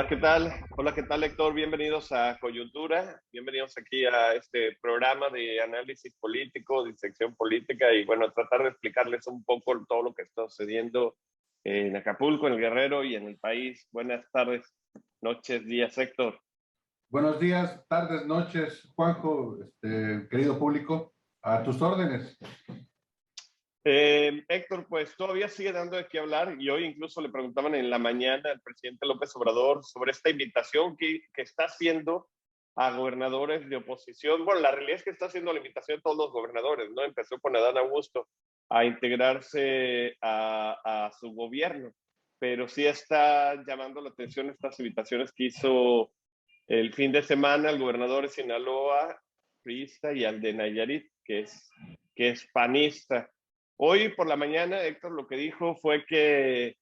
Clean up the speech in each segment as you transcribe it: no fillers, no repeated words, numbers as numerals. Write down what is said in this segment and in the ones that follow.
Hola, ¿qué tal? Hola, ¿qué tal, Héctor? Bienvenidos a Coyuntura. Bienvenidos aquí a este programa de análisis político, disección política y, bueno, tratar de explicarles un poco todo lo que está sucediendo en Acapulco, en el Guerrero y en el país. Buenas tardes, noches, días, Héctor. Buenos días, tardes, noches, Juanjo, querido público, a tus órdenes. Héctor, pues todavía sigue dando de qué hablar y hoy incluso le preguntaban en la mañana al presidente López Obrador sobre esta invitación que está haciendo a gobernadores de oposición. Bueno, la realidad es que está haciendo la invitación a todos los gobernadores, ¿no? Empezó con Adán Augusto a integrarse a su gobierno, pero sí está llamando la atención estas invitaciones que hizo el fin de semana al gobernador de Sinaloa, priista, y al de Nayarit, que es panista. Hoy por la mañana, Héctor lo que dijo fue que,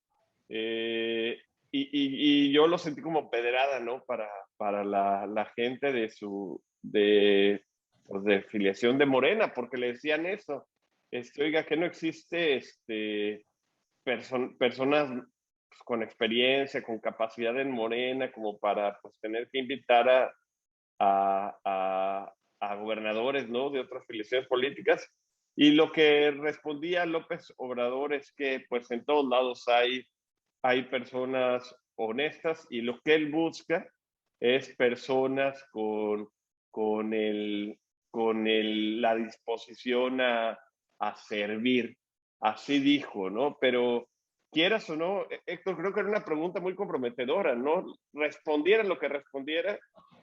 y yo lo sentí como pedrada, ¿no? Para la gente pues de filiación de Morena, porque le decían eso. Oiga, que no existe personas pues, con experiencia, con capacidad en Morena, como para pues, tener que invitar a gobernadores, ¿no? De otras filiaciones políticas. Y lo que respondía López Obrador es que pues en todos lados hay personas honestas y lo que él busca es personas con, el, la disposición a servir. Así dijo, ¿no? Pero quieras o no, Héctor, creo que era una pregunta muy comprometedora, ¿no? Respondiera lo que respondiera,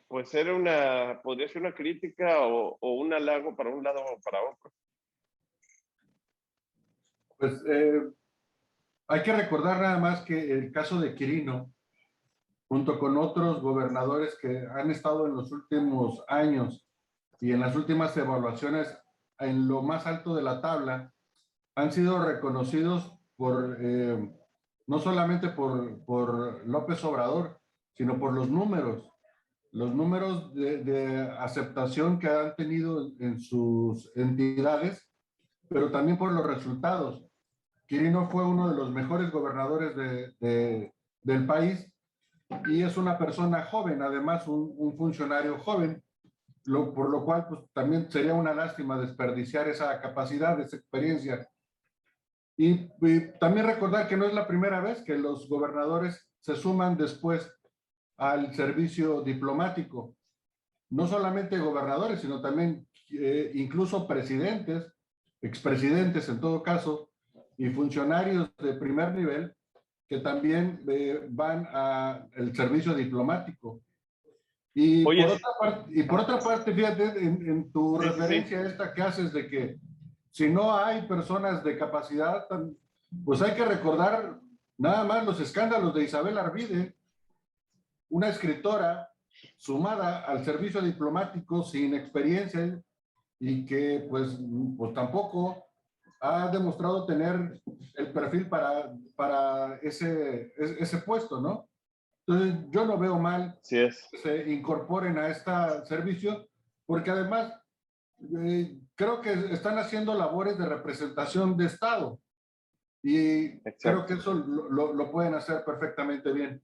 pues podría ser una crítica o un halago para un lado o para otro. Pues hay que recordar nada más que el caso de Quirino, junto con otros gobernadores que han estado en los últimos años y en las últimas evaluaciones en lo más alto de la tabla, han sido reconocidos no solamente por López Obrador, sino por los números de aceptación que han tenido en sus entidades, pero también por los resultados. Quirino fue uno de los mejores gobernadores del país y es una persona joven, además un funcionario joven, por lo cual pues, también sería una lástima desperdiciar esa capacidad, esa experiencia. Y también recordar que no es la primera vez que los gobernadores se suman después al servicio diplomático. No solamente gobernadores, sino también incluso presidentes, expresidentes en todo caso, y funcionarios de primer nivel que también van al servicio diplomático. Oye, Y por otra parte, fíjate, en tu sí, sí, sí. referencia esta que haces de que si no hay personas de capacidad, pues hay que recordar nada más los escándalos de Isabel Arvide, una escritora sumada al servicio diplomático sin experiencia y que pues tampoco ha demostrado tener el perfil para ese puesto, ¿no? Entonces yo no veo mal Sí es. que se incorporen a este servicio porque además creo que están haciendo labores de representación de Estado y creo que Exacto. eso lo pueden hacer perfectamente bien.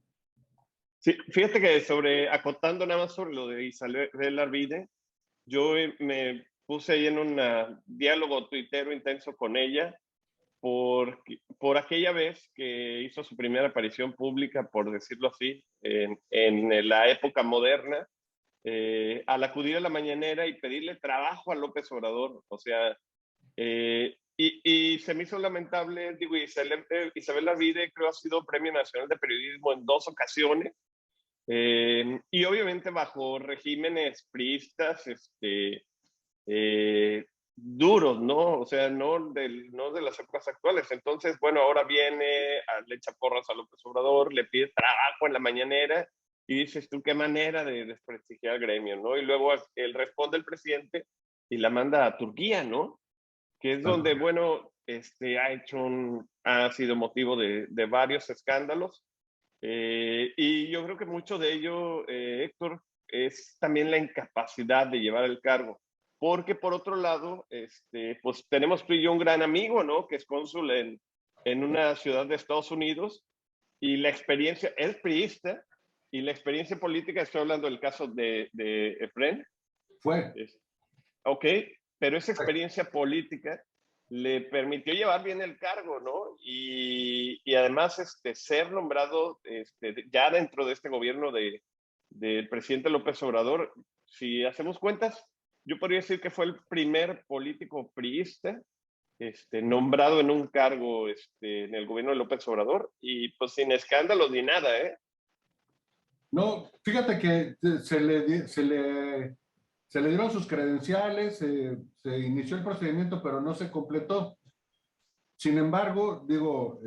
Sí, fíjate que acotando nada más sobre lo de Isabel Arvide, yo me puse ahí en un diálogo tuitero intenso con ella por aquella vez que hizo su primera aparición pública, por decirlo así, en la época moderna, al acudir a la mañanera y pedirle trabajo a López Obrador. O sea, y se me hizo lamentable, digo, Isabel Arvide creo ha sido Premio Nacional de Periodismo en 2 ocasiones, y obviamente bajo regímenes priistas, duros, ¿no? O sea, no de las épocas actuales. Entonces, bueno, ahora viene, le echa porras a López Obrador, le pide trabajo en la mañanera y dices tú, qué manera de desprestigiar al gremio, ¿no? Y luego él responde el presidente y la manda a Turquía, ¿no? Que es donde, bueno, ha sido motivo de varios escándalos. Y yo creo que mucho de ello, Héctor, es también la incapacidad de llevar el cargo. Porque por otro lado, pues tenemos tú y yo un gran amigo, ¿no? Que es cónsul en una ciudad de Estados Unidos y la experiencia, es priista, Y la experiencia política, estoy hablando del caso de Efren, Fue. ok, pero esa experiencia política le permitió llevar bien el cargo, ¿no? Y además ser nombrado ya dentro de este gobierno del presidente López Obrador. Si hacemos cuentas, yo podría decir que fue el primer político priista nombrado en un cargo en el gobierno de López Obrador, y pues sin escándalos ni nada, ¿eh? No, fíjate que se le dieron sus credenciales, se inició el procedimiento, pero no se completó. Sin embargo, digo,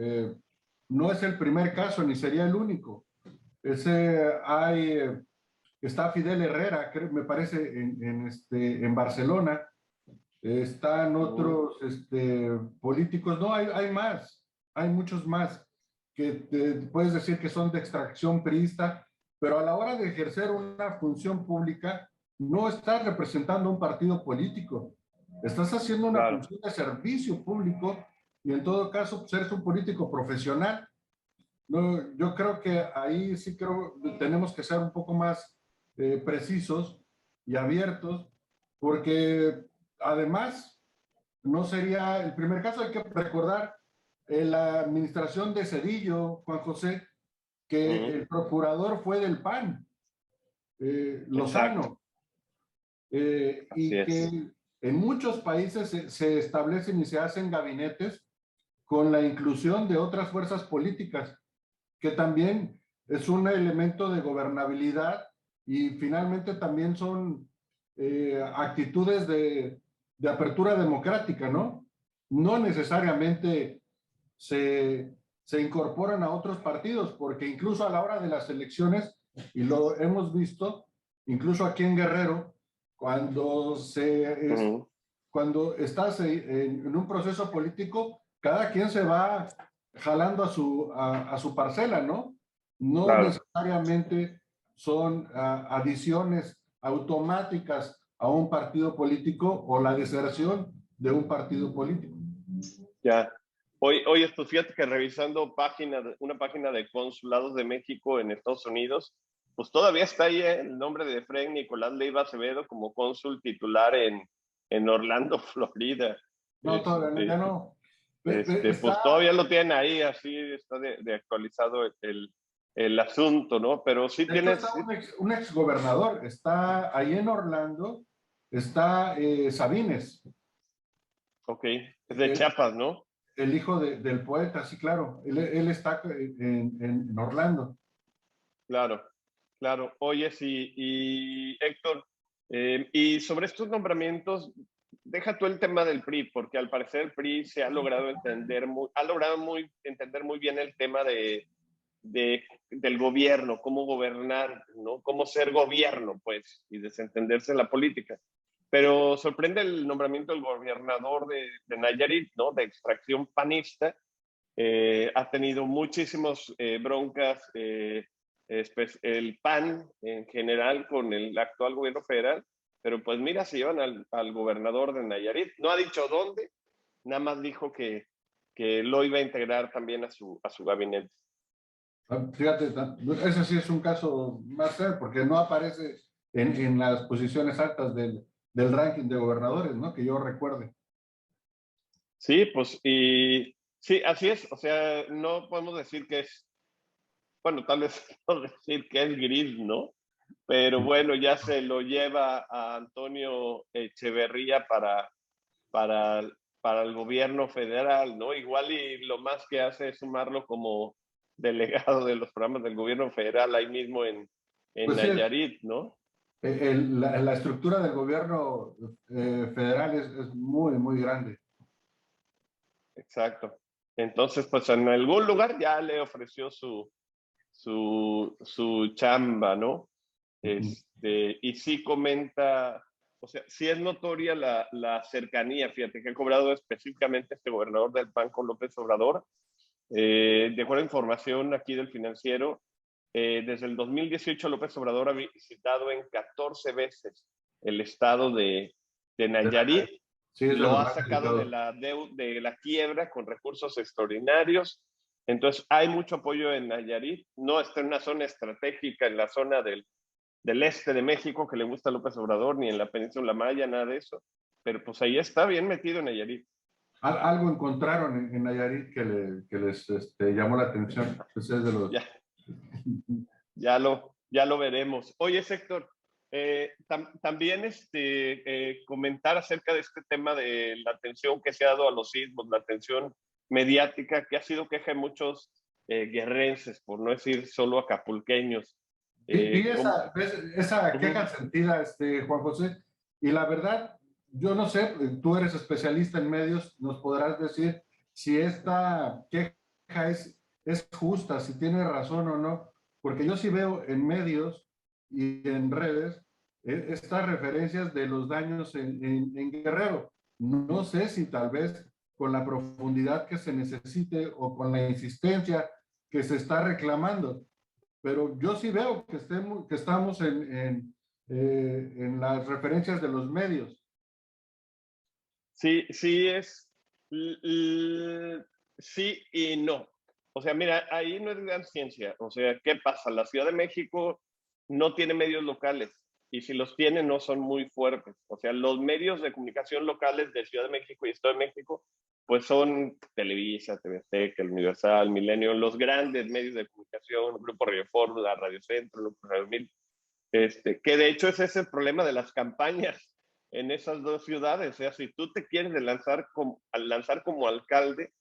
no es el primer caso ni sería el único. Está Fidel Herrera, me parece, en Barcelona. Están otros políticos. No, hay más, hay muchos más que puedes decir que son de extracción priista, pero a la hora de ejercer una función pública, no estás representando un partido político, estás haciendo una Claro, función de servicio público y en todo caso, pues eres un político profesional. No, yo creo que ahí sí creo tenemos que ser un poco más precisos y abiertos, porque además no sería el primer caso. Hay que recordar la administración de Cedillo, Juan José, que el procurador fue del PAN, exacto, Lozano, así y es. que en muchos países se establecen y se hacen gabinetes con la inclusión de otras fuerzas políticas, que también es un elemento de gobernabilidad y finalmente también son actitudes de apertura democrática, ¿no? No necesariamente se incorporan a otros partidos, porque incluso a la hora de las elecciones, y lo hemos visto, incluso aquí en Guerrero, cuando, cuando estás en un proceso político, cada quien se va jalando a su parcela, ¿no? No Claro. necesariamente son adiciones automáticas a un partido político o la deserción de un partido político. Ya. Oye, pues fíjate que revisando una página de consulados de México en Estados Unidos, pues todavía está ahí el nombre de Efraín Nicolás Leiva Acevedo como cónsul titular en Orlando, Florida. No, todavía no, ya Este, no. pues Está, todavía lo tienen ahí, así está de actualizado el asunto, ¿no? Pero sí de hecho, tienes, está un ex gobernador, está ahí en Orlando, está Sabines, ok, es de el, Chiapas, ¿no? el hijo del poeta, sí, claro, él está en Orlando. Claro, claro. Oye, sí, y Héctor, y sobre estos nombramientos, deja tú el tema del PRI, porque al parecer el PRI se ha logrado entender muy bien el tema del gobierno, cómo gobernar, ¿no? Cómo ser gobierno, pues, y desentenderse de la política. Pero sorprende el nombramiento del gobernador de Nayarit, ¿no? De extracción panista. Ha tenido muchísimas broncas, el PAN en general con el actual gobierno federal, pero pues mira, se llevan al gobernador de Nayarit. No ha dicho dónde, nada más dijo que lo iba a integrar también a su gabinete. Fíjate, ese sí es un caso más serio, porque no aparece en las posiciones altas del ranking de gobernadores, ¿no? Que yo recuerde. Sí, pues, y sí, así es. O sea, no podemos decir que es, bueno, tal vez no decir que es gris, ¿no? Pero bueno, ya se lo lleva a Antonio Echeverría para, para el gobierno federal, ¿no? Igual y lo más que hace es sumarlo como delegado de los programas del gobierno federal ahí mismo en Pues sí, Nayarit, ¿no? la estructura del gobierno federal es muy, muy grande. Exacto. Entonces, pues en algún lugar ya le ofreció su chamba, ¿no? Y sí comenta, o sea, sí es notoria la cercanía, fíjate, que ha cobrado específicamente este gobernador del PAN con López Obrador. De acuerdo a información aquí del Financiero, desde el 2018 López Obrador ha visitado en 14 veces el estado de Nayarit, Sí, es de lo los ha más sacado de delicados. la quiebra con recursos extraordinarios, Entonces, hay mucho apoyo en Nayarit. No está en una zona estratégica, en la zona del este de México que le gusta a López Obrador, ni en la península Maya, nada de eso. Pero pues ahí está bien metido en Nayarit. Algo encontraron en Nayarit que les llamó la atención. Pues es de los... Ya, ya lo veremos. Oye, Héctor, también comentar acerca de este tema de la atención que se ha dado a los sismos, la atención mediática, que ha sido queja de muchos guerrenses, por no decir solo acapulqueños. Vi ¿Cómo? esa queja Ujú. sentida, Juan José, y la verdad, yo no sé, tú eres especialista en medios, nos podrás decir si esta queja es justa, si tiene razón o no, porque yo sí veo en medios y en redes estas referencias de los daños en Guerrero. No sé si tal vez con la profundidad que se necesite o con la insistencia que se está reclamando, pero yo sí veo que estamos en las referencias de los medios. Sí, sí sí y no. O sea, mira, ahí no es gran ciencia. O sea, ¿qué pasa? La Ciudad de México no tiene medios locales y si los tiene no son muy fuertes. O sea, los medios de comunicación locales de Ciudad de México y Estado de México, pues son Televisa, TV Azteca, El Universal, Milenio, los grandes medios de comunicación, Grupo Radio Fórmula, Radio Centro, Grupo Radio Mil, que de hecho ese es el problema de las campañas en esas dos ciudades. O sea, si tú te quieres lanzar como alcalde,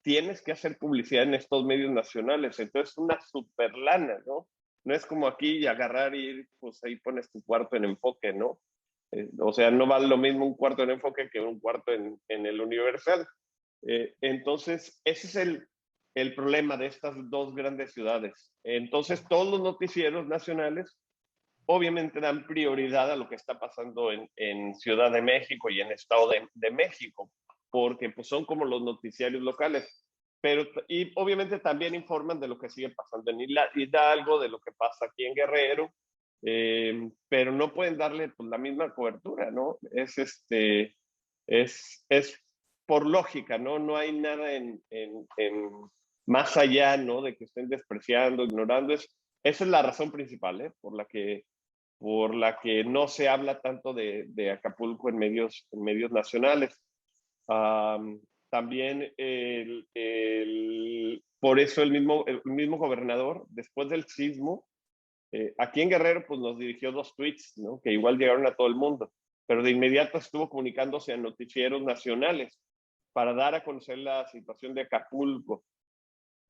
tienes que hacer publicidad en estos medios nacionales. Entonces, una super lana, ¿no? No es como aquí y agarrar y ir, pues ahí pones tu cuarto en Enfoque, ¿no? O sea, no vale lo mismo un cuarto en Enfoque que un cuarto en el Universal. Entonces, ese es el problema de estas dos grandes ciudades. Entonces, todos los noticieros nacionales obviamente dan prioridad a lo que está pasando en Ciudad de México y en Estado de México, porque pues, son como los noticiarios locales. Pero, y obviamente también informan de lo que sigue pasando en Hidalgo, de lo que pasa aquí en Guerrero, pero no pueden darle pues, la misma cobertura, ¿no? Es por lógica, ¿no? No hay nada más allá, ¿no? De que estén despreciando, ignorando. Esa es la razón principal, ¿eh? Por la que no se habla tanto de Acapulco en medios nacionales. Um, También por eso el mismo gobernador, después del sismo, aquí en Guerrero, pues nos dirigió 2 tweets, ¿no? Que igual llegaron a todo el mundo, pero de inmediato estuvo comunicándose a noticieros nacionales para dar a conocer la situación de Acapulco.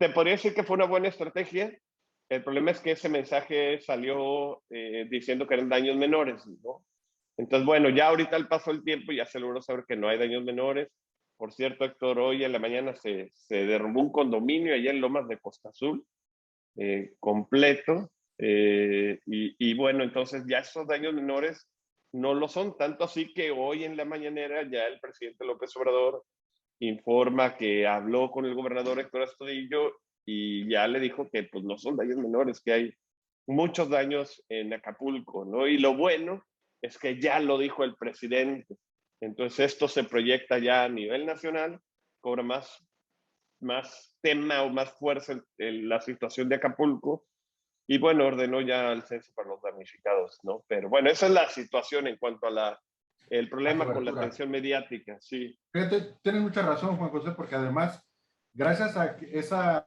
Te podría decir que fue una buena estrategia. El problema es que ese mensaje salió diciendo que eran daños menores, ¿no? Entonces, bueno, ya ahorita al paso del tiempo ya se logró saber que no hay daños menores. Por cierto, Héctor, hoy en la mañana se derrumbó un condominio allá en Lomas de Costa Azul, completo. Y bueno, entonces ya esos daños menores no lo son, tanto así que hoy en la mañanera ya el presidente López Obrador informa que habló con el gobernador Héctor Astudillo y ya le dijo que pues no son daños menores, que hay muchos daños en Acapulco, ¿no? Y lo bueno es que ya lo dijo el presidente. Entonces esto se proyecta ya a nivel nacional, cobra más tema o más fuerza la situación de Acapulco y bueno, ordenó ya el censo para los damnificados, ¿no? Pero bueno, esa es la situación en cuanto a el La problema con la cobertura. atención mediática, sí. Fíjate, tienes mucha razón, Juan José, porque además, gracias a esa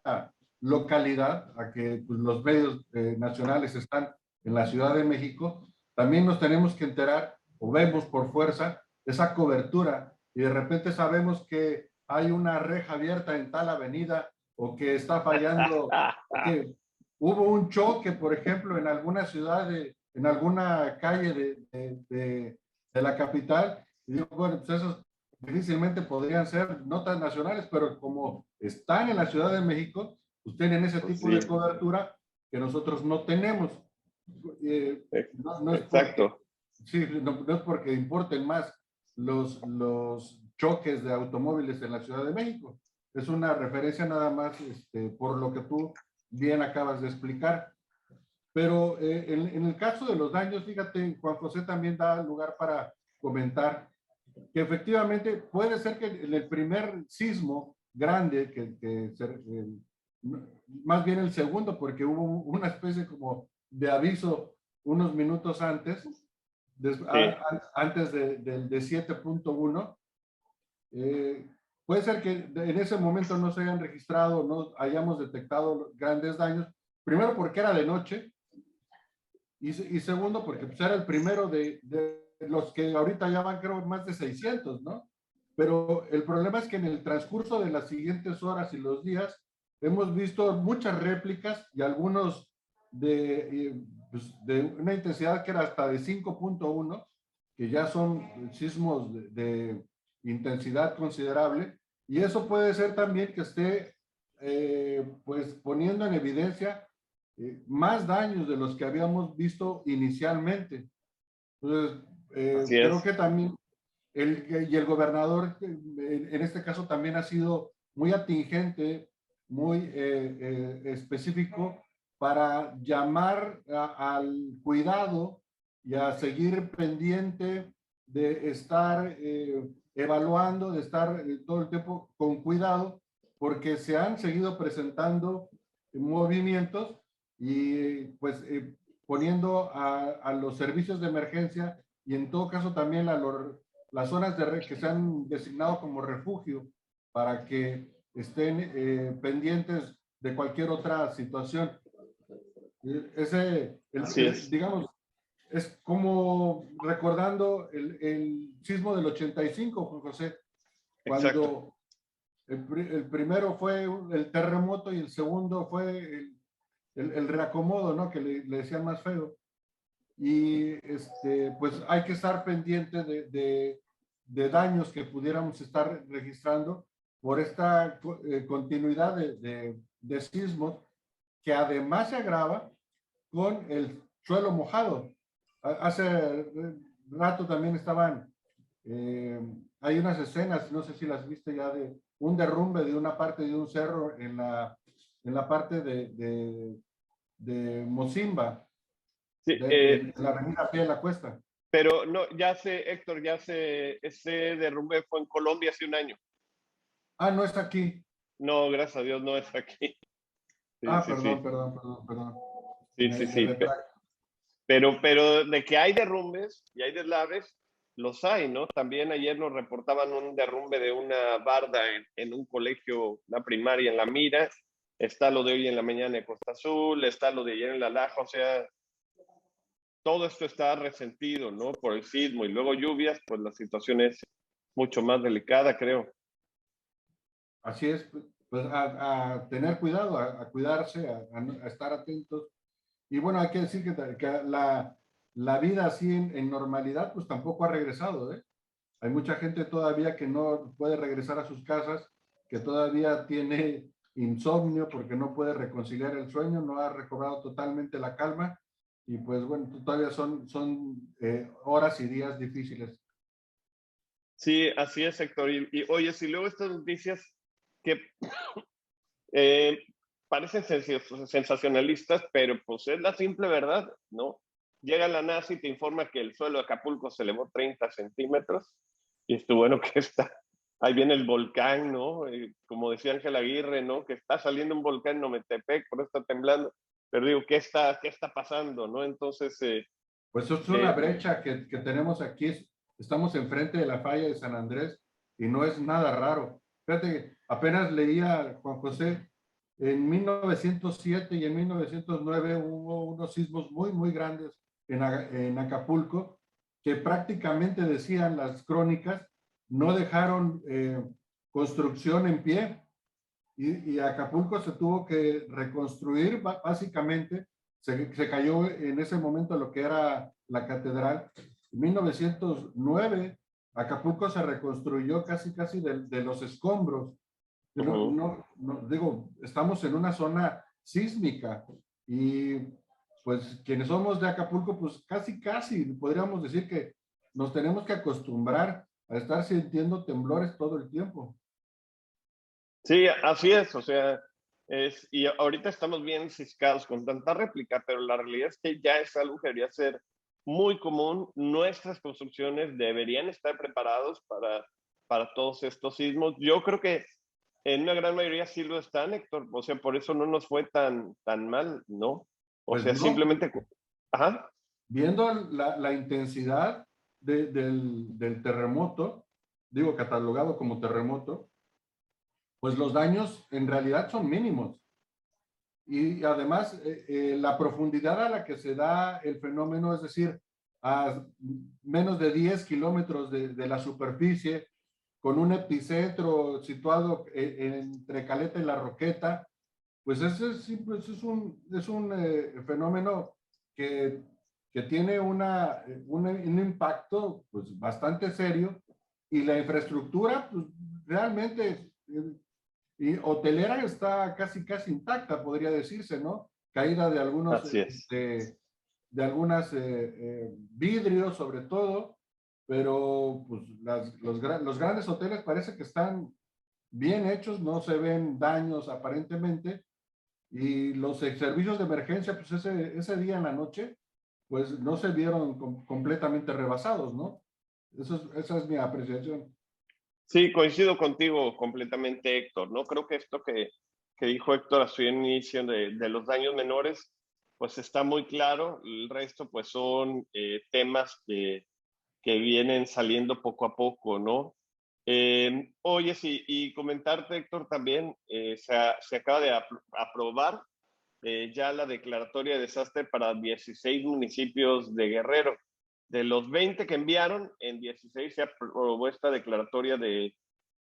localidad, a que pues, los medios nacionales están en la Ciudad de México, también nos tenemos que enterar, o vemos por fuerza, esa cobertura, y de repente sabemos que hay una reja abierta en tal avenida, o que está fallando, o que hubo un choque, por ejemplo, en alguna ciudad, en alguna calle de la capital, y digo, bueno, pues esos difícilmente podrían ser notas nacionales, pero como están en la Ciudad de México, pues tienen ese Pues tipo sí, de cobertura que nosotros no tenemos. No es porque, exacto. sí, no es porque importen más los choques de automóviles en la Ciudad de México. Es una referencia nada más por lo que tú bien acabas de explicar. Pero en el caso de los daños, fíjate, Juan José también da lugar para comentar que efectivamente puede ser que en el primer sismo grande más bien el segundo, porque hubo una especie como de aviso unos minutos antes, Sí, antes del de 7.1. Puede ser que en ese momento no se hayan registrado, no hayamos detectado grandes daños, primero porque era de noche y segundo porque pues, era el primero de los que ahorita ya van creo más de 600, ¿no? Pero el problema es que en el transcurso de las siguientes horas y los días hemos visto muchas réplicas y algunos de una intensidad que era hasta de 5.1, que ya son sismos de intensidad considerable, y eso puede ser también que esté pues poniendo en evidencia más daños de los que habíamos visto inicialmente. Entonces, así creo es. que también y el gobernador en este caso también ha sido muy atingente, muy específico para llamar al cuidado y a seguir pendiente de estar evaluando, de estar todo el tiempo con cuidado, porque se han seguido presentando movimientos y pues poniendo a los servicios de emergencia y en todo caso también las zonas que se han designado como refugio para que estén pendientes de cualquier otra situación. Así es. Digamos, es como recordando el sismo del 85, Juan José, Exacto. cuando el primero fue el terremoto y el segundo fue el reacomodo, ¿no? Que le decían más feo. Y pues hay que estar pendiente de daños que pudiéramos estar registrando por esta continuidad de sismos que además se agrava con el suelo mojado. Hace rato también estaban, eh, hay unas escenas, no sé si las viste ya, de un derrumbe de una parte de un cerro en la parte de Mocimba, Sí, de la avenida Pie de la Cuesta. pero no, ya sé, Héctor, ese derrumbe fue en Colombia hace un año. Ah, no está aquí. No, gracias a Dios no es aquí. Sí, Ah, sí, sí, perdón. sí, sí, Me sí. retracto. Pero de que hay derrumbes y hay deslaves, los hay, ¿no? También ayer nos reportaban un derrumbe de una barda en un colegio, una primaria en La Mira. Está lo de hoy en la mañana en Costa Azul, está lo de ayer en La Laja, o sea, todo esto está resentido, ¿no? Por el sismo y luego lluvias, pues la situación es mucho más delicada, creo. Así es, pues a tener cuidado, a cuidarse, a estar atentos. Y bueno, hay que decir que la vida así en normalidad, pues tampoco ha regresado, ¿eh? Hay mucha gente todavía que no puede regresar a sus casas, que todavía tiene insomnio porque no puede reconciliar el sueño, no ha recobrado totalmente la calma y pues bueno, todavía son horas y días difíciles. Sí, así es, Héctor. Y oye, si luego estas noticias que parecen sensacionalistas, pero pues es la simple verdad, ¿no? Llega la NASA y te informa que el suelo de Acapulco se elevó 30 centímetros y esto, bueno, que está, ahí viene el volcán, ¿no? Como decía Ángel Aguirre, ¿no? Que está saliendo un volcán en Ometepec, por eso está temblando. Pero digo, qué está pasando, no? Entonces, Pues es una eh, brecha que tenemos aquí. Estamos enfrente de la falla de San Andrés y no es nada raro. Fíjate, apenas leía Juan José, en 1907 y en 1909 hubo unos sismos muy grandes en Acapulco que prácticamente decían las crónicas, no dejaron construcción en pie y Acapulco se tuvo que reconstruir básicamente, se cayó en ese momento lo que era la catedral. En 1909 Acapulco se reconstruyó casi de los escombros. uh-huh. Digo, estamos en una zona sísmica y pues quienes somos de Acapulco, pues casi podríamos decir que nos tenemos que acostumbrar a estar sintiendo temblores todo el tiempo. Sí, así es, o sea, y ahorita estamos bien ciscados con tanta réplica, pero la realidad es que ya es algo que debería ser muy común. Nuestras construcciones deberían estar preparados para todos estos sismos. Yo creo que en una gran mayoría sí lo están, Héctor. O sea, por eso no nos fue tan mal, ¿no? O Pues sea, no, simplemente, ajá, viendo la intensidad del terremoto, digo, catalogado como terremoto, pues los daños en realidad son mínimos. Y además, la profundidad a la que se da el fenómeno, es decir, a menos de 10 kilómetros de la superficie, con un epicentro situado entre Caleta y La Roqueta, pues ese sí, pues es un fenómeno que, que tiene un impacto pues, bastante serio, y la infraestructura pues, realmente y hotelera está casi intacta, podría decirse, ¿no? Caída de algunos, así es. de algunas vidrios sobre todo, pero pues los grandes hoteles parece que están bien hechos, no se ven daños aparentemente, y los servicios de emergencia, pues ese día en la noche, pues no se vieron completamente rebasados, ¿no? Esa es mi apreciación. Sí, coincido contigo completamente, Héctor, ¿no? Creo que esto que dijo Héctor a su inicio de los daños menores, pues está muy claro. El resto, pues son temas que vienen saliendo poco a poco, ¿no? Oye, sí, y comentarte, Héctor, también, se acaba de aprobar ya la declaratoria de desastre para 16 municipios de Guerrero. De los 20 que enviaron, en 16 se aprobó esta declaratoria de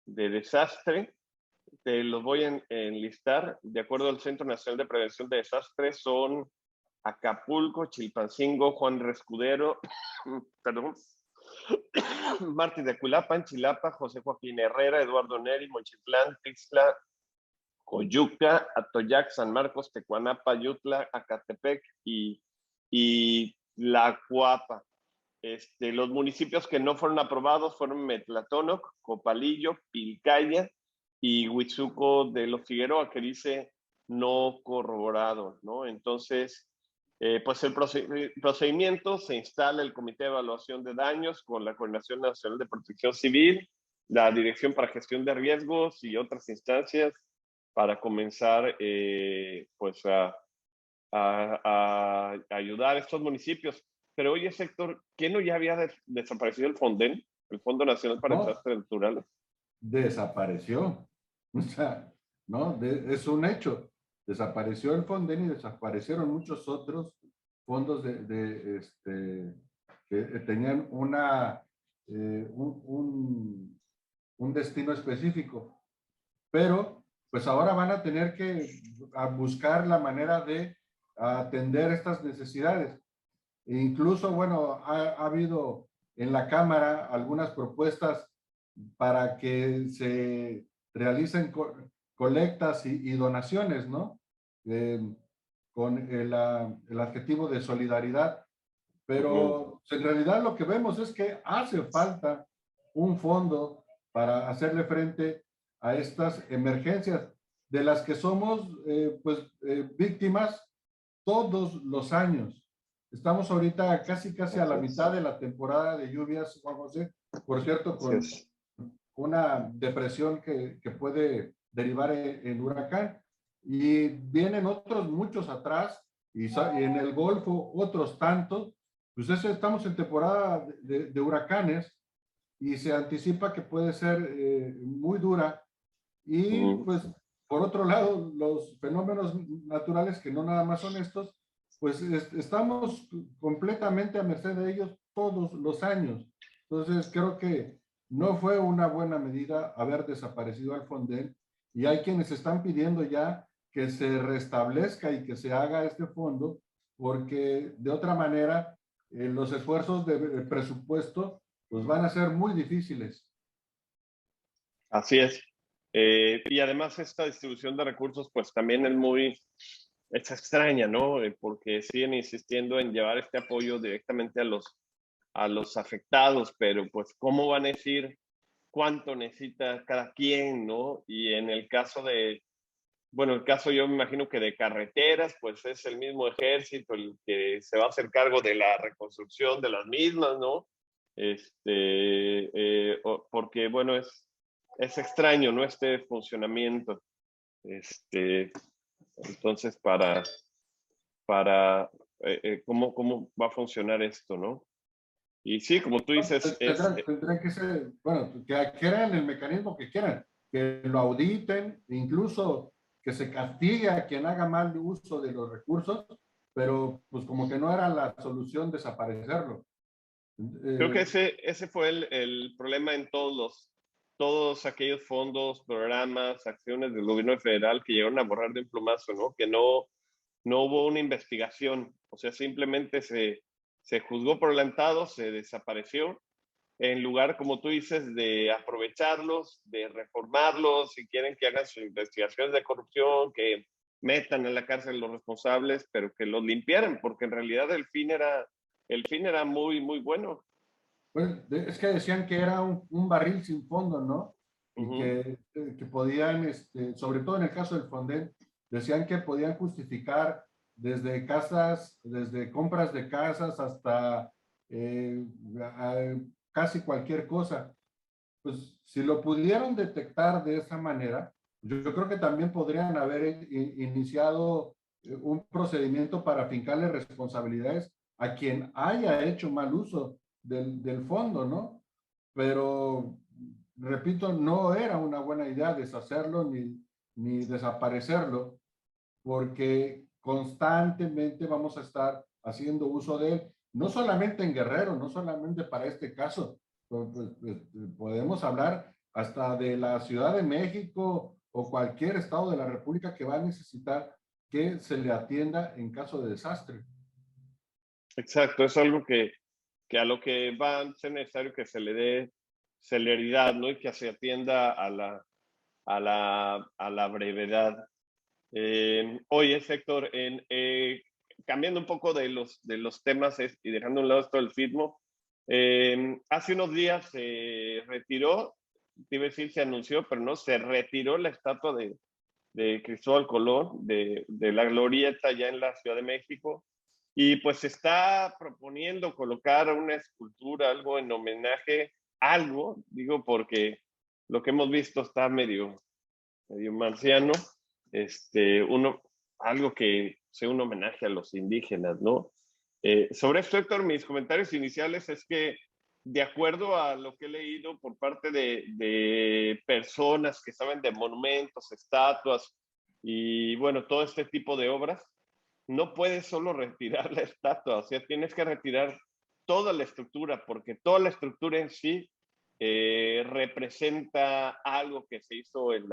desastre. Te los voy a enlistar. De acuerdo al Centro Nacional de Prevención de Desastres, son Acapulco, Chilpancingo, Juan Rescudero, perdón, Martí de Cuilapan, Chilapa, José Joaquín Herrera, Eduardo Neri, Mochitlán, Tixla, Coyuca, Atoyac, San Marcos, Tecuanapa, Yutla, Acatepec y La Cuapa. Los municipios que no fueron aprobados fueron Metlatónoc, Copalillo, Pilcaya y Huitzuco de los Figueroa, que dice no corroborado, ¿no? Entonces, pues el procedimiento se instala el Comité de Evaluación de Daños con la Coordinación Nacional de Protección Civil, la Dirección para Gestión de Riesgos y otras instancias para comenzar pues a ayudar a estos municipios. Pero oye, sector, ¿qué no ya había desaparecido el FONDEN, el Fondo Nacional para No, Desastres Naturales? desapareció. O sea, ¿no? Es un hecho. Desapareció el Fonden y desaparecieron muchos otros fondos que tenían un destino específico. Pero, pues ahora van a tener que buscar la manera de atender estas necesidades. E incluso, bueno, ha habido en la Cámara algunas propuestas para que se realicen colectas y donaciones, ¿no? Eh, con el adjetivo de solidaridad. Uh -huh. Pero en realidad lo que vemos es que hace falta un fondo para hacerle frente a estas emergencias de las que somos víctimas todos los años. Estamos ahorita casi a la mitad de la temporada de lluvias, Juan José, por cierto, Así con es. una depresión que puede derivar en huracán, y vienen otros muchos atrás, y en el Golfo otros tantos. Pues estamos en temporada de huracanes, y se anticipa que puede ser muy dura. Uh Y -huh. pues, por otro lado, los fenómenos naturales, que no nada más son estos, pues estamos completamente a merced de ellos todos los años. Entonces, creo que no fue una buena medida haber desaparecido al Fonden, y hay quienes están pidiendo ya que se restablezca y que se haga este fondo, porque de otra manera los esfuerzos de presupuesto pues van a ser muy difíciles. Así es. Y además esta distribución de recursos pues también es extraña, ¿no? Porque siguen insistiendo en llevar este apoyo directamente a los afectados, pero pues ¿cómo van a decir cuánto necesita cada quien, ¿no? Y en el caso bueno, el caso yo me imagino que de carreteras, pues es el mismo ejército el que se va a hacer cargo de la reconstrucción de las mismas, ¿no? Porque bueno, es extraño, ¿no? Este funcionamiento. Entonces, ¿cómo va a funcionar esto, no? Y sí, como tú dices, Tendrán que ser, bueno, que quieran el mecanismo que quieran, que lo auditen, incluso que se castigue a quien haga mal uso de los recursos, pero pues como que no era la solución desaparecerlo. creo que Eh, ese fue el problema en todos aquellos fondos, programas, acciones del gobierno federal que llegaron a borrar de un plumazo, ¿no? Que no hubo una investigación, o sea, simplemente se juzgó por adelantado, se desapareció, en lugar, como tú dices, de aprovecharlos, de reformarlos, si quieren que hagan sus investigaciones de corrupción, que metan en la cárcel los responsables, pero que los limpiaran, porque en realidad el fin era muy, muy bueno. Pues, es que decían que era un barril sin fondo, ¿no? Y Ujú. que podían, sobre todo en el caso del Fonden, decían que podían justificar desde casas, desde compras de casas hasta eh, a- casi cualquier cosa. Pues si lo pudieron detectar de esa manera, yo creo que también podrían haber iniciado un procedimiento para fincarle responsabilidades a quien haya hecho mal uso del fondo, ¿no? Pero, repito, no era una buena idea deshacerlo ni desaparecerlo, porque constantemente vamos a estar haciendo uso de él, no solamente en Guerrero, no solamente para este caso, podemos hablar hasta de la Ciudad de México o cualquier estado de la República que va a necesitar que se le atienda en caso de desastre. Exacto, es algo que a lo que va a ser necesario que se le dé celeridad, ¿no? Y que se atienda a la brevedad. Oye, Héctor, cambiando un poco de los temas y dejando a un lado esto del sismo, hace unos días se retiró, te iba a decir se anunció, pero no, se retiró la estatua de Cristóbal Colón, de la Glorieta allá en la Ciudad de México, y pues se está proponiendo colocar una escultura, algo en homenaje, algo, digo porque lo que hemos visto está medio marciano, uno, algo que sea un homenaje a los indígenas, ¿no? Sobre esto, Héctor, mis comentarios iniciales es que, de acuerdo a lo que he leído por parte de personas que saben de monumentos, estatuas y, bueno, todo este tipo de obras, no puedes solo retirar la estatua, o sea, tienes que retirar toda la estructura, porque toda la estructura en sí representa algo que se hizo en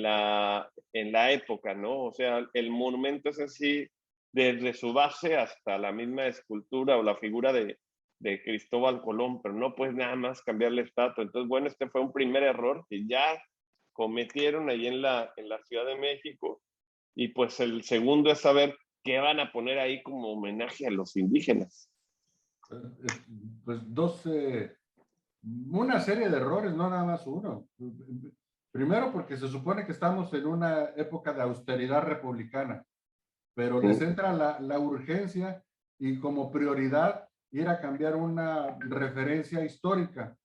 la época, ¿no? O sea, el monumento es así, desde su base hasta la misma escultura o la figura de Cristóbal Colón, pero no puedes nada más cambiar la estatua. Entonces, bueno, este fue un primer error que ya cometieron ahí en la Ciudad de México. Y pues el segundo es saber qué van a poner ahí como homenaje a los indígenas. Pues una serie de errores, no nada más uno. Primero porque se supone que estamos en una época de austeridad republicana, pero les entra la urgencia y como prioridad ir a cambiar una referencia histórica.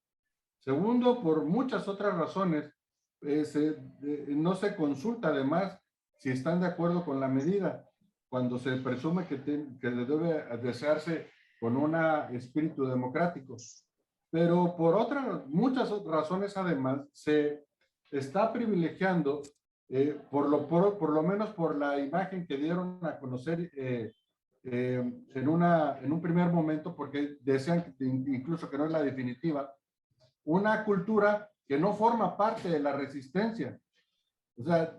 Segundo, por muchas otras razones, no se consulta además si están de acuerdo con la medida, cuando se presume que debe desearse con un espíritu democrático. Pero por muchas razones además, se está privilegiando, por lo menos por la imagen que dieron a conocer en un primer momento, porque desean incluso que no es la definitiva, una cultura que no forma parte de la resistencia. O sea,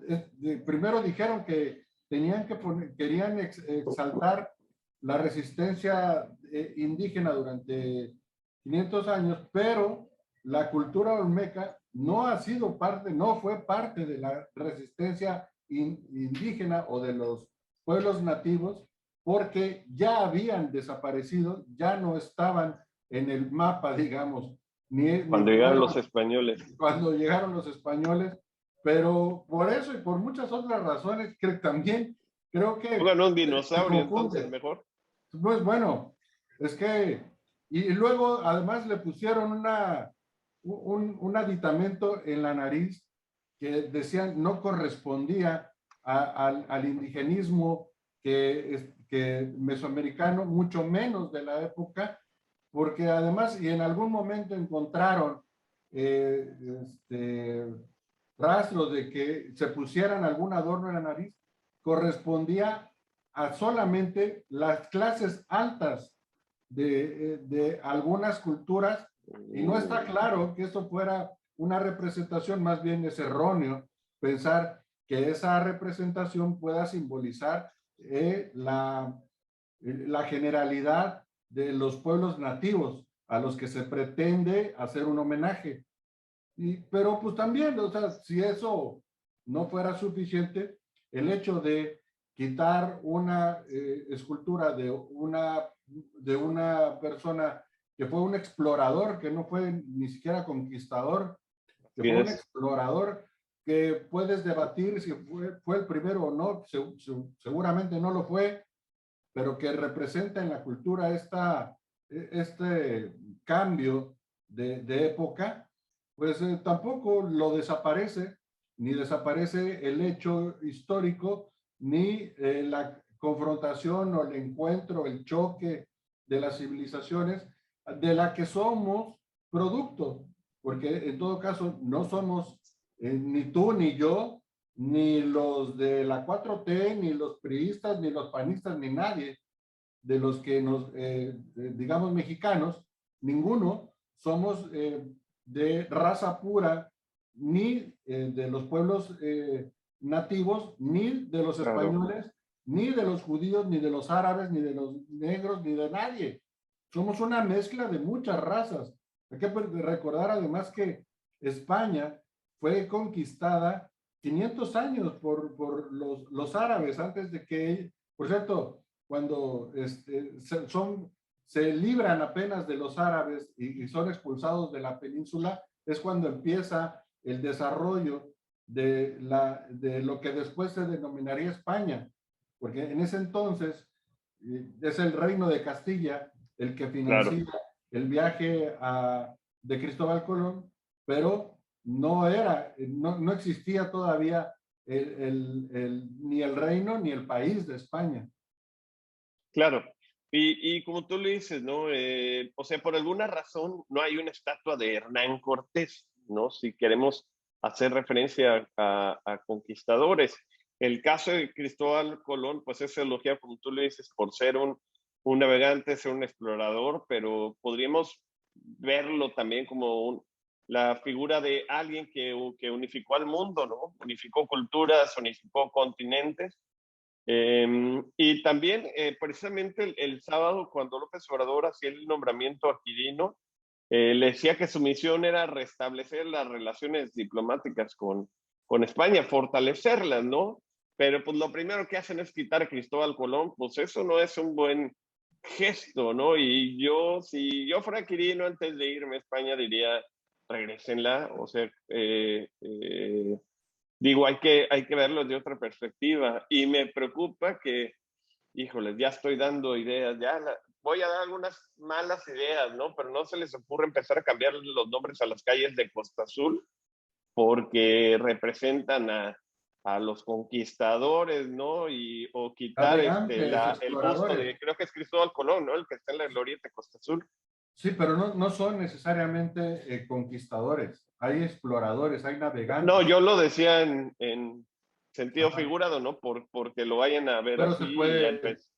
primero dijeron que querían exaltar la resistencia indígena durante 500 años, pero la cultura olmeca no ha sido parte, no fue parte de la resistencia indígena o de los pueblos nativos, porque ya habían desaparecido, ya no estaban en el mapa, digamos, ni Cuando llegaron fueron los españoles. cuando llegaron los españoles, pero por eso y por muchas otras razones, que también creo que Pongan un se dinosaurio entonces confunde. mejor. Pues bueno, es que, y luego además le pusieron un aditamento en la nariz que decían no correspondía al indigenismo que mesoamericano, mucho menos de la época, porque además, y en algún momento encontraron eh, este, rastros de que se pusieran algún adorno en la nariz, correspondía a solamente las clases altas de algunas culturas, y no está claro que eso fuera una representación, más bien es erróneo pensar que esa representación pueda simbolizar la generalidad de los pueblos nativos a los que se pretende hacer un homenaje. Pero pues también, o sea, si eso no fuera suficiente, el hecho de quitar una escultura de una persona que fue un explorador, que no fue ni siquiera conquistador, que fue un Tienes, explorador, que puedes debatir si fue el primero o no, seguramente no lo fue, pero que representa en la cultura este cambio de época, pues tampoco lo desaparece, ni desaparece el hecho histórico, ni la confrontación o el encuentro, el choque de las civilizaciones de la que somos producto, porque en todo caso no somos ni tú ni yo, ni los de la 4T, ni los priistas, ni los panistas, ni nadie de los que nos, digamos, mexicanos, ninguno somos de raza pura, ni de los pueblos nativos, ni de los claro. españoles, ni de los judíos, ni de los árabes, ni de los negros, ni de nadie. Somos una mezcla de muchas razas. Hay que recordar además que España fue conquistada 500 años por los árabes antes de que, por cierto, cuando se libran apenas de los árabes y son expulsados de la península, es cuando empieza el desarrollo de lo que después se denominaría España, porque en ese entonces es el reino de Castilla el que Claro. financia el viaje de Cristóbal Colón, pero no existía todavía ni el reino ni el país de España. Claro. Y como tú le dices, ¿no? O sea, por alguna razón no hay una estatua de Hernán Cortés, ¿no? Si queremos hacer referencia a conquistadores. El caso de Cristóbal Colón, pues es elogiado, como tú le dices, por ser un navegante, ser un explorador, pero podríamos verlo también como la figura de alguien que unificó al mundo, ¿no? Unificó culturas, unificó continentes y también, precisamente el sábado, cuando López Obrador hacía el nombramiento a Quirino, le decía que su misión era restablecer las relaciones diplomáticas con España, fortalecerlas, ¿no? Pero pues lo primero que hacen es quitar a Cristóbal Colón, pues eso no es un buen gesto, ¿no? Y yo, si yo fuera Quirino antes de irme a España, diría, regresenla, o sea, digo, hay que verlo de otra perspectiva y me preocupa que, híjoles, ya estoy dando ideas, voy a dar algunas malas ideas, ¿no? Pero no se les ocurre empezar a cambiar los nombres a las calles de Costa Azul porque representan a los conquistadores, ¿no? O quitar Navegantes, el busto exploradores. de, creo que es Cristóbal Colón, ¿no? El que está en la glorieta de Costa Azul. Sí, pero no son necesariamente conquistadores. Hay exploradores, hay No, navegantes. yo lo decía en sentido Ajá. figurado, ¿no? Porque lo vayan a ver Pero así se y ya puede. empezó.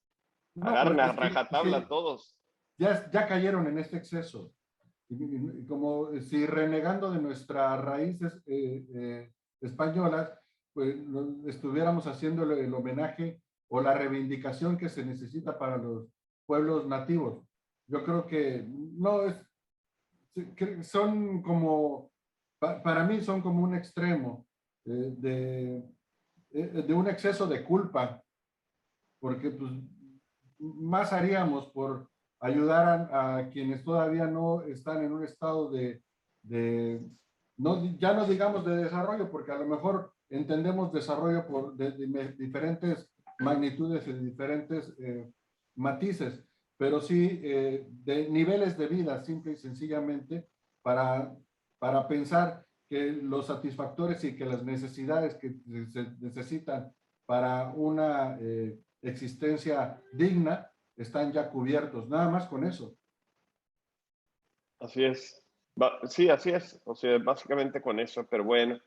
No, pero Agarren a es rajatabla a que todos. ya cayeron en este exceso. Y como si renegando de nuestras raíces españolas, pues estuviéramos haciendo el homenaje o la reivindicación que se necesita para los pueblos nativos. Yo creo que no es, que son como, para mí son como un extremo de un exceso de culpa, porque pues más haríamos por ayudar a quienes todavía no están en un estado no, ya no digamos de desarrollo, porque a lo mejor entendemos desarrollo de diferentes magnitudes y diferentes matices, pero sí de niveles de vida, simple y sencillamente, para para pensar que los satisfactores y que las necesidades que se necesitan para una existencia digna están ya cubiertos, nada más con eso. Así es. Sí, así es. O sea, básicamente con eso, pero bueno,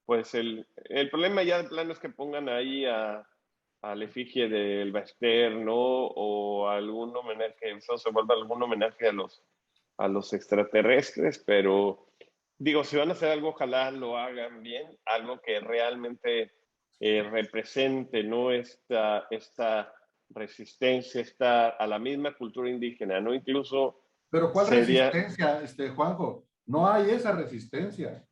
pues el problema ya de plano es que pongan ahí al efigie del Bester, ¿no? O algún homenaje, eso se vuelve algún homenaje a los extraterrestres, pero digo, si van a hacer algo, ojalá lo hagan bien, algo que realmente represente, ¿no? Esta resistencia, a la misma cultura indígena, ¿no? Incluso Pero ¿cuál sería, resistencia, Juanjo? No hay esa resistencia.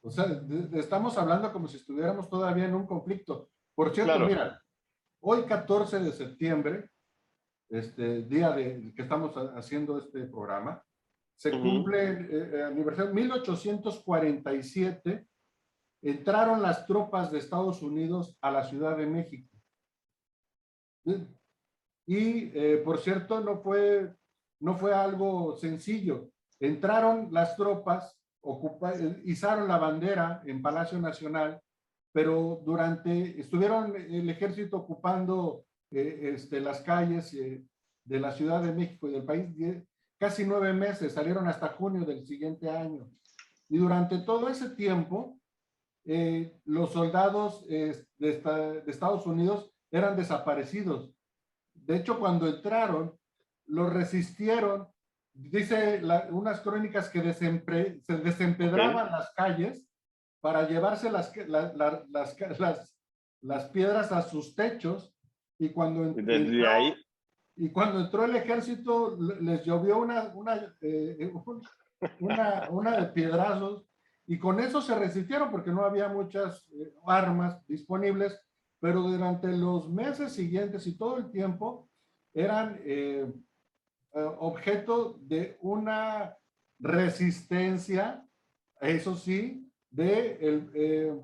O sea, estamos hablando como si estuviéramos todavía en un conflicto. Por cierto, claro, mira, hoy 14 de septiembre, día de que estamos haciendo este programa, se ujú, cumple aniversario 1847, entraron las tropas de Estados Unidos a la Ciudad de México. Y, por cierto, no fue algo sencillo. Entraron las tropas, izaron la bandera en Palacio Nacional, pero estuvieron el ejército ocupando las calles de la Ciudad de México y del país casi 9 meses, salieron hasta junio del siguiente año. Y durante todo ese tiempo, los soldados de Estados Unidos eran desaparecidos. De hecho, cuando entraron, lo resistieron. Dice unas crónicas que se ok. desempedraban las calles para llevarse las piedras a sus techos, y Y desde ahí, cuando entró el ejército les llovió una de piedrazos, y con eso se resistieron porque no había muchas armas disponibles, pero durante los meses siguientes y todo el tiempo eran objeto de una resistencia, eso sí, de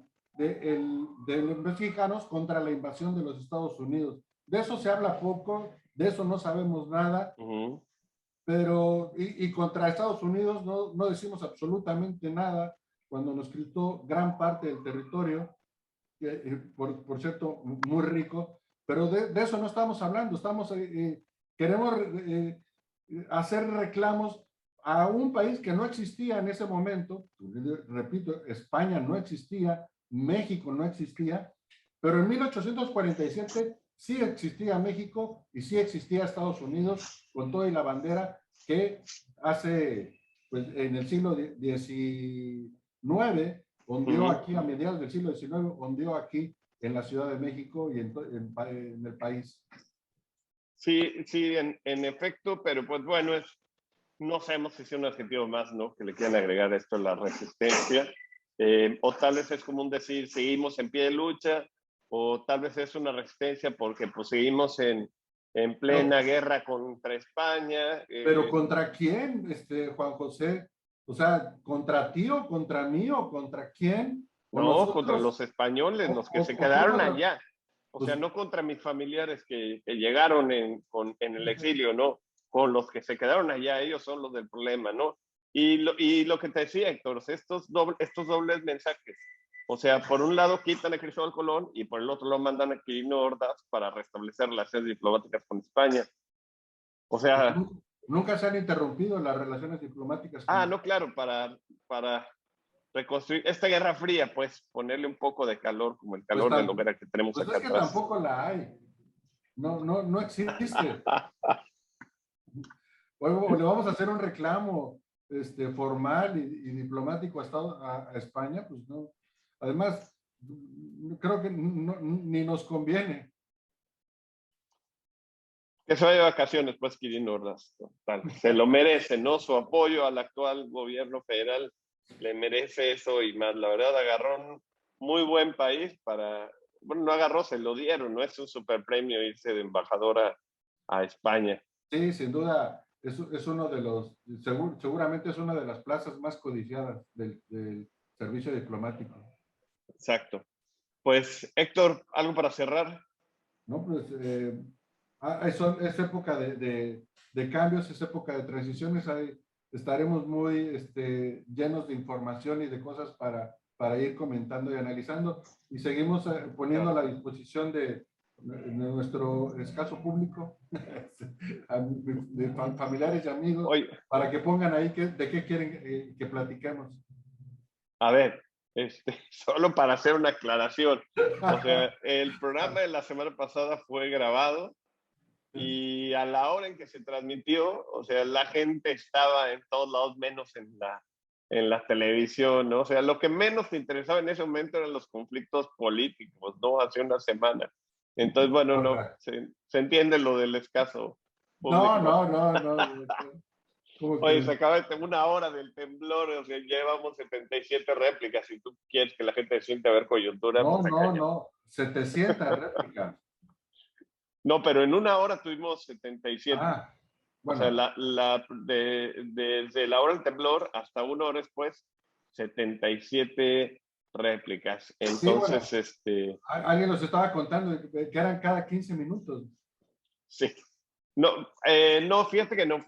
los mexicanos contra la invasión de los Estados Unidos. De eso se habla poco, de eso no sabemos nada, ujú, pero y contra Estados Unidos no decimos absolutamente nada cuando nos quitó gran parte del territorio, por cierto, muy rico, pero de eso no estamos hablando, queremos hacer reclamos a un país que no existía en ese momento. Repito, España no existía, México no existía, pero en 1847 sí existía México y sí existía Estados Unidos con toda y la bandera que pues en el siglo XIX ondeó ujú. aquí, a mediados del siglo XIX, ondeó aquí en la Ciudad de México y en el país. Sí, sí, en efecto, pero pues bueno, no sabemos si es un adjetivo más, ¿no? Que le quieran agregar esto, la resistencia. O tal vez es como un decir, seguimos en pie de lucha, o tal vez es una resistencia porque pues seguimos en Pero, plena guerra contra España. pero ¿contra quién, Juan José? O sea, ¿contra ti o contra mí o contra quién? ¿O No, contra nosotros? los españoles, los que se ¿O qué quedaron contra? allá. O sea, Pues, no contra mis familiares que llegaron en el exilio, no, con los que se quedaron allá, ellos son los del problema, ¿no? Y lo que te decía, Héctor, estos dobles mensajes. O sea, por un lado quitan a Cristóbal Colón y por el otro lo mandan a Quirino Ordaz para restablecer relaciones diplomáticas con España. O pues, sea, nunca se han interrumpido las relaciones diplomáticas con... no, claro, para reconstruir esta Guerra Fría, pues ponerle un poco de calor, como el Pues, calor de la hoguera que tenemos pues acá es que atrás. tampoco la hay. No existe. Le vamos a hacer un reclamo formal y diplomático a España, pues no. Además, creo que ni nos conviene. Que se vaya de vacaciones, pues, Quirino Ordaz. Total. Se lo merece, ¿no? Su apoyo al actual gobierno federal le merece eso y más. La verdad, agarró un muy buen país para. Bueno, no agarró, se lo dieron, ¿no? Es un super premio irse de embajadora a España. Sí, sin duda, es uno de seguramente es una de las plazas más codiciadas del servicio diplomático. Exacto. Pues, Héctor, ¿algo para cerrar? ¿No? Pues es época de cambios, es época de transiciones. estaremos muy llenos de información y de cosas para ir comentando y analizando. Y seguimos poniendo a la disposición de nuestro escaso público, de familiares y amigos, Oye, para que pongan ahí de qué quieren que platiquemos. a ver, solo para hacer una aclaración. O sea, el programa de la semana pasada fue grabado y a la hora en que se transmitió, o sea, la gente estaba en todos lados menos en la televisión, ¿no? O sea, lo que menos te interesaba en ese momento eran los conflictos políticos, ¿no? Hace una semana. Entonces, bueno, no, se entiende lo del escaso No, público. no, no, no. ¿Cómo Oye, crees? se acaba de una hora del temblor, o sea, llevamos 77 réplicas. Si tú quieres que la gente se siente a ver coyuntura, No, pues se no, caña. no. 700 réplicas. No, pero en una hora tuvimos 77. Ah, O sea, bueno. desde la hora del temblor hasta una hora después, 77 réplicas. Sí, bueno. Entonces, Alguien nos estaba contando que eran cada 15 minutos. sí. No, no, fíjate que no.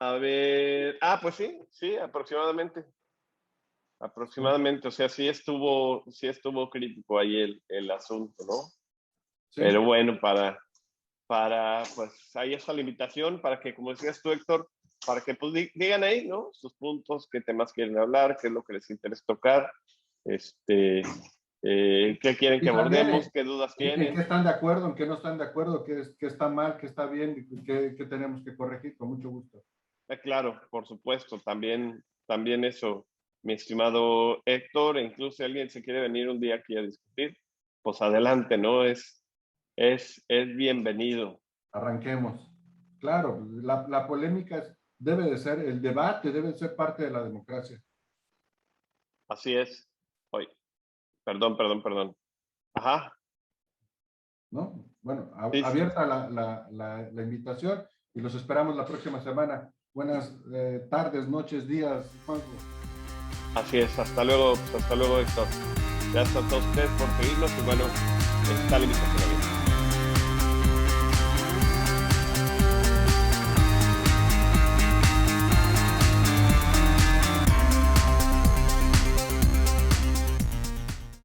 A ver, pues sí, aproximadamente. Aproximadamente, o sea, sí estuvo crítico ahí el asunto, ¿no? Sí. Pero bueno, pues ahí está la invitación para que, como decías tú, Héctor, para que pues digan ahí, ¿no? Sus puntos, qué temas quieren hablar, qué es lo que les interesa tocar, qué quieren Y que también abordemos, qué dudas en qué tienen. están de acuerdo, en qué no están de acuerdo, qué está mal, qué está bien, qué tenemos que corregir, con mucho gusto. Claro, por supuesto, también eso, mi estimado Héctor, incluso si alguien se quiere venir un día aquí a discutir, pues adelante, ¿no? Es bienvenido. Arranquemos. Claro, la polémica debe de ser, el debate debe de ser parte de la democracia. Así es. Oye, perdón. Ajá. ¿No? Bueno, Sí, abierta la invitación y los esperamos la próxima semana. Buenas tardes, noches, días, Juanjo. así es. Hasta luego, Héctor. Gracias a todos ustedes por seguirnos y bueno, está la invitación abierta.